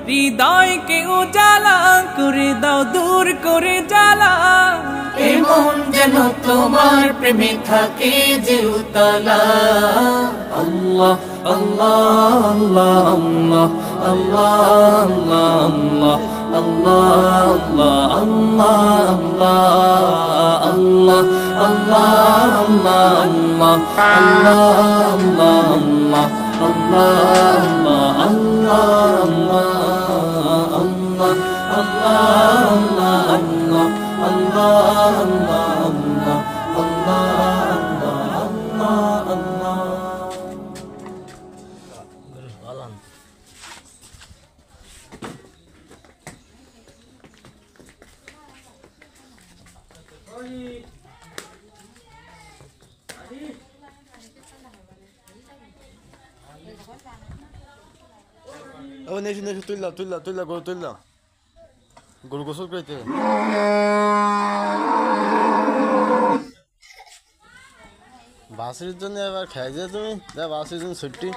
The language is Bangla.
হৃদয়কে উজালা করে দাও, দূর করে জ্বালা। এমন যেন তোমার প্রেমে থাকে যে উতলা। আল্লাহ আল্লাহ আল্লাহ আল্লাহ আল্লাহ আল্লাহ আল্লাহ আল্লাহ আল্লাহ ও নেশু নেশু তুললা তুললা তুললা গরু তুললা, গরু গোসল করতে বাসের জন্য এবার খাই যে তুমি, বাসের জন্য ছুটি।